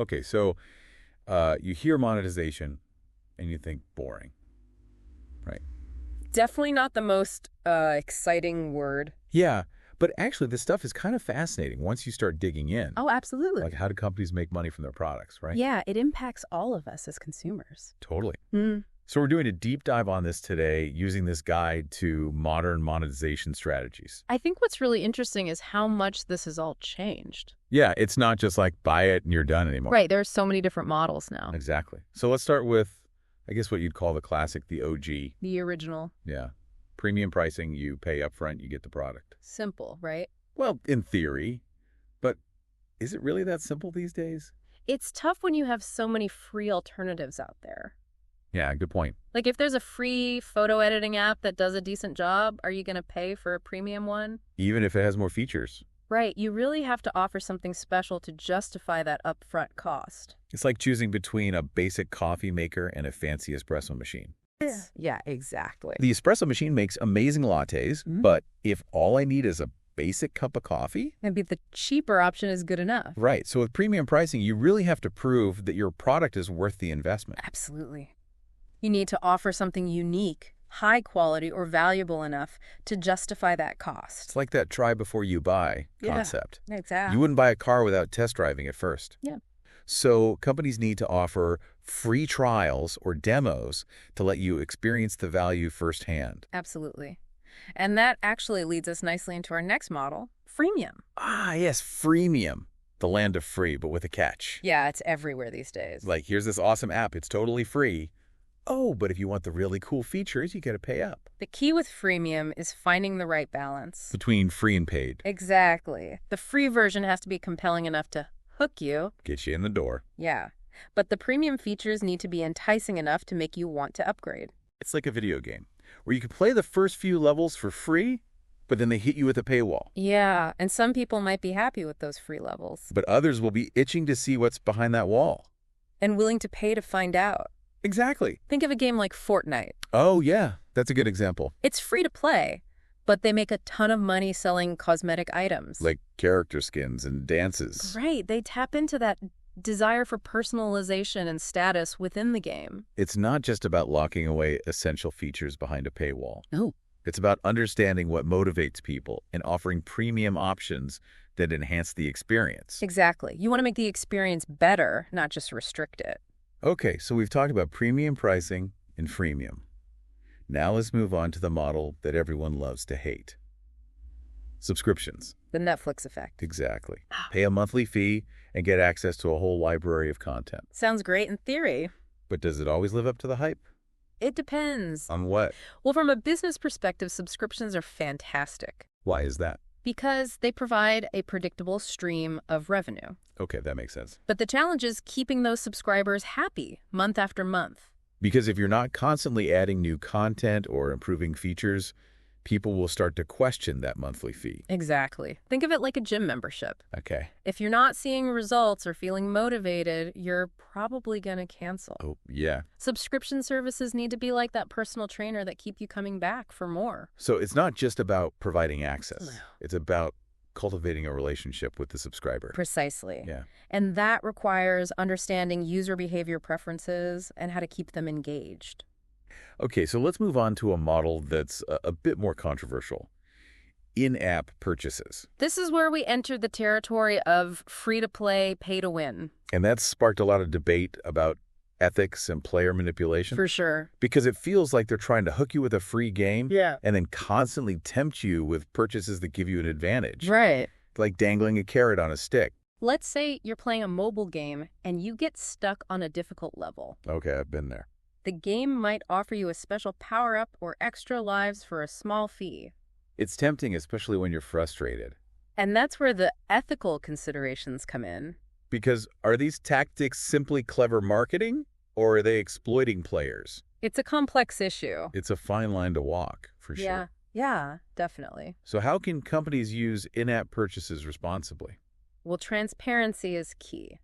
Okay, so you hear monetization and you think boring, right? Definitely not the most exciting word. Yeah, but actually this stuff is kind of fascinating once you start digging in. Oh, absolutely. Like how do companies make money from their products, right? Yeah, it impacts all of us as consumers. Totally. Mm. So we're doing a deep dive on this today using this guide to modern monetization strategies. I think what's really interesting is how much this has all changed. Yeah, it's not just like buy it and you're done anymore. Right, there are so many different models now. Exactly. So let's start with, I guess, what you'd call the classic, the OG. The original. Yeah. Premium pricing, you pay up front, you get the product. Simple, right? Well, in theory, but is it really that simple these days? It's tough when you have so many free alternatives out there. Yeah, good point. Like if there's a free photo editing app that does a decent job, are you going to pay for a premium one? Even if it has more features. Right, you really have to offer something special to justify that upfront cost. It's like choosing between a basic coffee maker and a fancy espresso machine. Yeah, exactly. The espresso machine makes amazing lattes, but if all I need is a basic cup of coffee? Maybe the cheaper option is good enough. Right, so with premium pricing, you really have to prove that your product is worth the investment. Absolutely. You need to offer something unique, high quality, or valuable enough to justify that cost. It's like that try before you buy concept. Exactly. You wouldn't buy a car without test driving it first. Yeah. So companies need to offer free trials or demos to let you experience the value firsthand. Absolutely. And that actually leads us nicely into our next model, freemium. Ah, yes, freemium. The land of free, but with a catch. Yeah, it's everywhere these days. Like, here's this awesome app. It's totally free. Oh, but if you want the really cool features, you got to pay up. The key with freemium is finding the right balance. Between free and paid. Exactly. The free version has to be compelling enough to hook you. Get you in the door. Yeah. But the premium features need to be enticing enough to make you want to upgrade. It's like a video game where you can play the first few levels for free, but then they hit you with a paywall. Yeah, and some people might be happy with those free levels. But others will be itching to see what's behind that wall. And willing to pay to find out. Exactly. Think of a game like Fortnite. Oh, yeah. That's a good example. It's free to play, but they make a ton of money selling cosmetic items. Like character skins and dances. Right. They tap into that desire for personalization and status within the game. It's not just about locking away essential features behind a paywall. No. It's about understanding what motivates people and offering premium options that enhance the experience. Exactly. You want to make the experience better, not just restrict it. Okay, so we've talked about premium pricing and freemium. Now let's move on to the model that everyone loves to hate. Subscriptions. The Netflix effect. Exactly. Pay a monthly fee and get access to a whole library of content. Sounds great in theory. But does it always live up to the hype? It depends. On what? Well, from a business perspective, subscriptions are fantastic Why is that? because they provide a predictable stream of revenue. Okay, that makes sense. But the challenge is keeping those subscribers happy month after month. Because if you're not constantly adding new content or improving features, people will start to question that monthly fee. Exactly. Think of it like a gym membership. Okay. If you're not seeing results or feeling motivated, you're probably going to cancel. Oh, yeah. Subscription services need to be like that personal trainer that keep you coming back for more. So it's not just about providing access. No. It's about cultivating a relationship with the subscriber. Precisely. Yeah. And that requires understanding user behavior preferences and how to keep them engaged. Okay, so let's move on to a model that's a bit more controversial. In-app purchases. This is where we enter the territory of free-to-play, pay-to-win. And that's sparked a lot of debate about ethics and player manipulation. For sure. Because it feels like they're trying to hook you with a free game Yeah. and then constantly tempt you with purchases that give you an advantage. Right. Like dangling a carrot on a stick. Let's say you're playing a mobile game and you get stuck on a difficult level. Okay, I've been there. The game might offer you a special power-up or extra lives for a small fee. It's tempting, especially when you're frustrated. And that's where the ethical considerations come in. Because are these tactics simply clever marketing, or are they exploiting players? It's a complex issue. It's a fine line to walk, for sure. Yeah, definitely. So how can companies use in-app purchases responsibly? Well, transparency is key.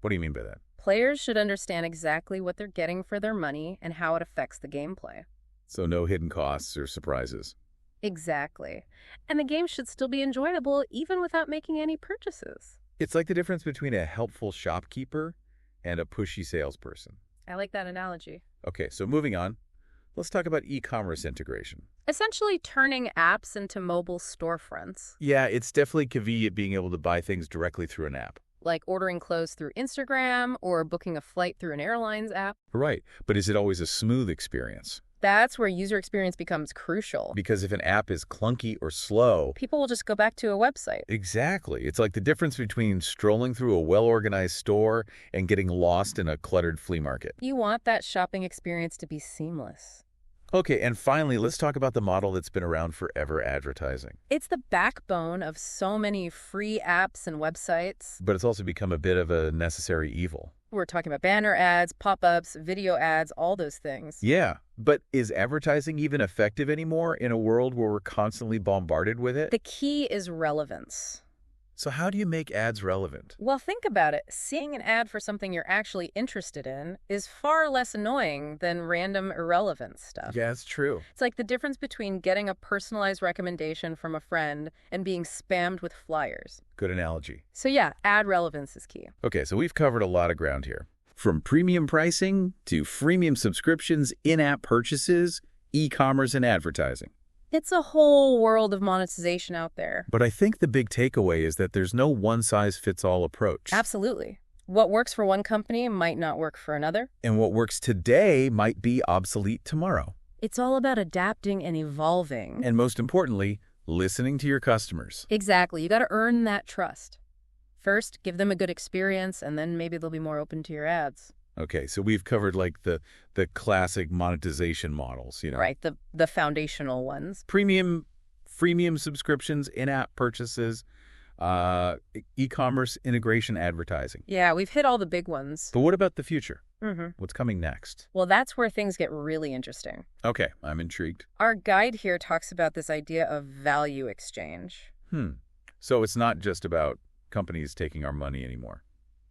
What do you mean by that? Players should understand exactly what they're getting for their money and how it affects the gameplay. So no hidden costs or surprises. Exactly. And the game should still be enjoyable even without making any purchases. It's like the difference between a helpful shopkeeper and a pushy salesperson. I like that analogy. Okay, so moving on, let's talk about e-commerce integration. Essentially turning apps into mobile storefronts, Yeah, it's definitely convenient being able to buy things directly through an app. like ordering clothes through Instagram or booking a flight through an airlines app. Right, but is it always a smooth experience? That's where user experience becomes crucial. Because if an app is clunky or slow, People will just go back to a website. exactly. It's like the difference between strolling through a well-organized store and getting lost in a cluttered flea market. You want that shopping experience to be seamless. Okay, and finally, let's talk about the model that's been around forever, advertising. It's the backbone of so many free apps and websites. But it's also become a bit of a necessary evil. We're talking about banner ads, pop-ups, video ads, all those things. Yeah, but is advertising even effective anymore in a world where we're constantly bombarded with it? The key is relevance. So how do you make ads relevant? Well, think about it. Seeing an ad for something you're actually interested in is far less annoying than random irrelevant stuff. Yeah, it's true. It's like the difference between getting a personalized recommendation from a friend and being spammed with flyers. Good analogy. So yeah, ad relevance is key. Okay, so we've covered a lot of ground here. From premium pricing to freemium subscriptions, in-app purchases, e-commerce, and advertising. It's a whole world of monetization out there. But I think the big takeaway is that there's no one-size-fits-all approach. Absolutely. What works for one company might not work for another. And what works today might be obsolete tomorrow. It's all about adapting and evolving. And most importantly, listening to your customers. Exactly. You got to earn that trust. First, give them a good experience, and then maybe they'll be more open to your ads. Okay, so we've covered like the classic monetization models, Right, the foundational ones. Premium, freemium subscriptions, in-app purchases, e-commerce integration, advertising. Yeah, we've hit all the big ones. But what about the future? Mm-hmm. What's coming next? Well, that's where things get really interesting. Okay, I'm intrigued. Our guide here talks about this idea of value exchange. So it's not just about companies taking our money anymore.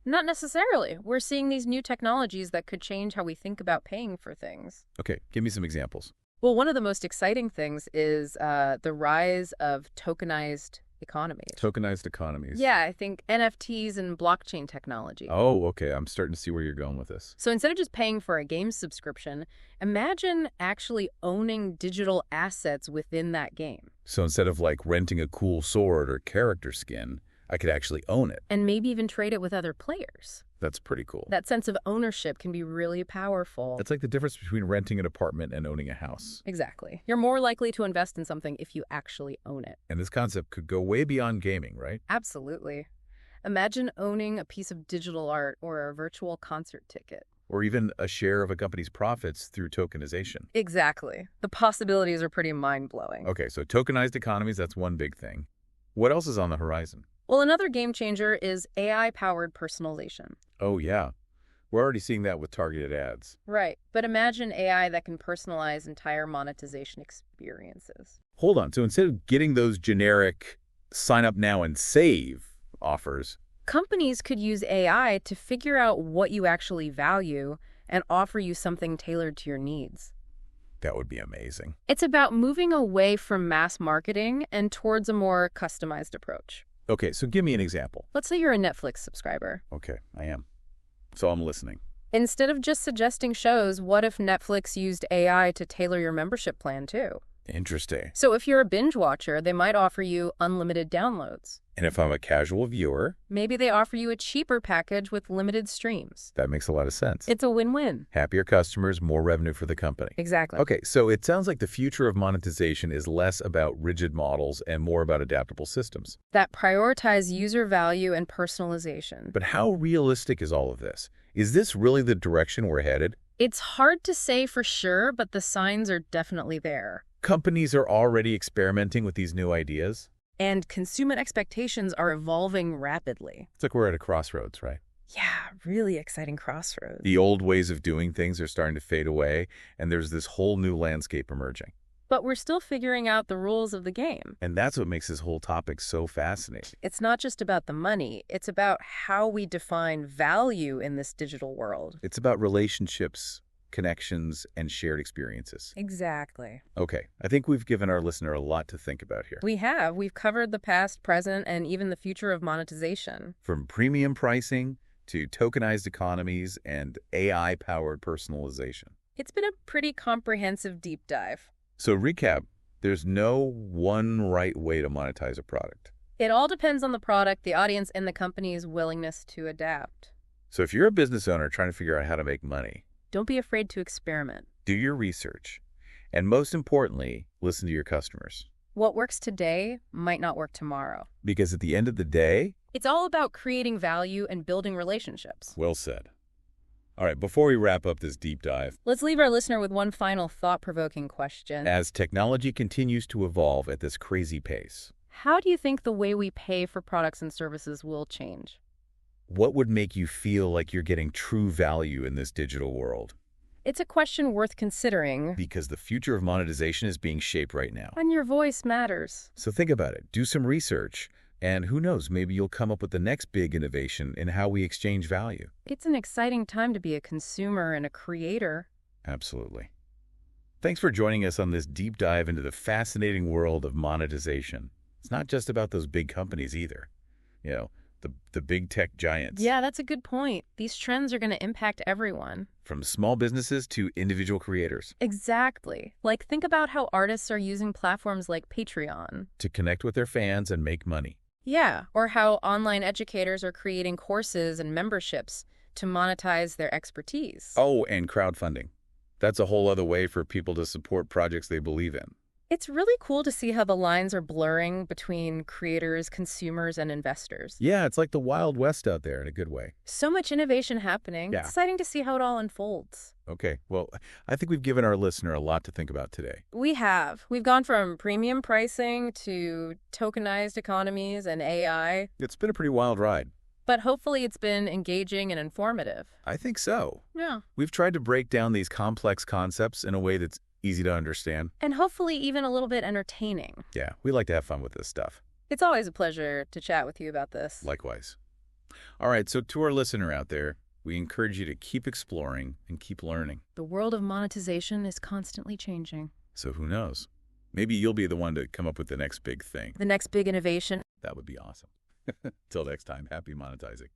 Not necessarily. We're seeing these new technologies that could change how we think about paying for things. Okay, give me some examples. Well, one of the most exciting things is the rise of tokenized economies. Tokenized economies. Yeah, I think NFTs and blockchain technology. Oh, okay. I'm starting to see where you're going with this. So instead of just paying for a game subscription, imagine actually owning digital assets within that game. So instead of like renting a cool sword or character skin, I could actually own it. And maybe even trade it with other players. That's pretty cool. That sense of ownership can be really powerful. It's like the difference between renting an apartment and owning a house. Exactly. You're more likely to invest in something if you actually own it. And this concept could go way beyond gaming, right? Absolutely. Imagine owning a piece of digital art or a virtual concert ticket. Or even a share of a company's profits through tokenization. Exactly. The possibilities are pretty mind-blowing. Okay, so tokenized economies, that's one big thing. What else is on the horizon? Well, another game changer is AI-powered personalization. Oh, yeah. We're already seeing that with targeted ads. Right. But imagine AI that can personalize entire monetization experiences. Hold on. So instead of getting those generic sign up now and save offers, Companies could use AI to figure out what you actually value and offer you something tailored to your needs. that would be amazing. It's about moving away from mass marketing and towards a more customized approach. Okay, so give me an example. Let's say you're a Netflix subscriber. Okay, I am. So I'm listening. Instead of just suggesting shows, what if Netflix used AI to tailor your membership plan too? Interesting. So if you're a binge watcher, they might offer you unlimited downloads. And if I'm a casual viewer, Maybe they offer you a cheaper package with limited streams. that makes a lot of sense. It's a win-win. Happier customers, more revenue for the company. Exactly. Okay, so it sounds like the future of monetization is less about rigid models and more about adaptable systems. That prioritize user value and personalization. But how realistic is all of this? Is this really the direction we're headed? It's hard to say for sure, but the signs are definitely there. Companies are already experimenting with these new ideas. And consumer expectations are evolving rapidly. It's like we're at a crossroads, right? Yeah, really exciting crossroads. The old ways of doing things are starting to fade away, and there's this whole new landscape emerging. But we're still figuring out the rules of the game. And that's what makes this whole topic so fascinating. It's not just about the money, it's about how we define value in this digital world. It's about relationships, connections, and shared experiences. Exactly. Okay, I think we've given our listener a lot to think about here. We have. We've covered the past, present, and even the future of monetization. From premium pricing to tokenized economies and AI-powered personalization. It's been a pretty comprehensive deep dive. So recap, there's no one right way to monetize a product. It all depends on the product, the audience, and the company's willingness to adapt. So if you're a business owner trying to figure out how to make money, Don't be afraid to experiment. do your research, and most importantly, listen to your customers. What works today might not work tomorrow. Because at the end of the day, It's all about creating value and building relationships. well said. All right, before we wrap up this deep dive, Let's leave our listener with one final thought-provoking question. as technology continues to evolve at this crazy pace, How do you think the way we pay for products and services will change? what would make you feel like you're getting true value in this digital world? It's a question worth considering, Because the future of monetization is being shaped right now. and your voice matters. So think about it, do some research, and who knows, maybe you'll come up with the next big innovation in how we exchange value. It's an exciting time to be a consumer and a creator. Absolutely. Thanks for joining us on this deep dive into the fascinating world of monetization. It's not just about those big companies either. You know, the big tech giants. Yeah, that's a good point. These trends are going to impact everyone. From small businesses to individual creators. Exactly. Like, think about how artists are using platforms like Patreon. To connect with their fans and make money. Yeah, or how online educators are creating courses and memberships to monetize their expertise. Oh, and crowdfunding. That's a whole other way for people to support projects they believe in. It's really cool to see how the lines are blurring between creators, consumers, and investors. Yeah, it's like the Wild West out there in a good way. So much innovation happening. Yeah. It's exciting to see how it all unfolds. Okay, well, I think we've given our listener a lot to think about today. We have. We've gone from premium pricing to tokenized economies and AI, It's been a pretty wild ride. but hopefully it's been engaging and informative. I think so. Yeah. We've tried to break down these complex concepts in a way that's easy to understand. And hopefully even a little bit entertaining. Yeah, we like to have fun with this stuff. It's always a pleasure to chat with you about this. Likewise. All right, so to our listener out there, we encourage you to keep exploring and keep learning. The world of monetization is constantly changing. So who knows? Maybe you'll be the one to come up with the next big thing. The next big innovation. That would be awesome. Till next time, happy monetizing.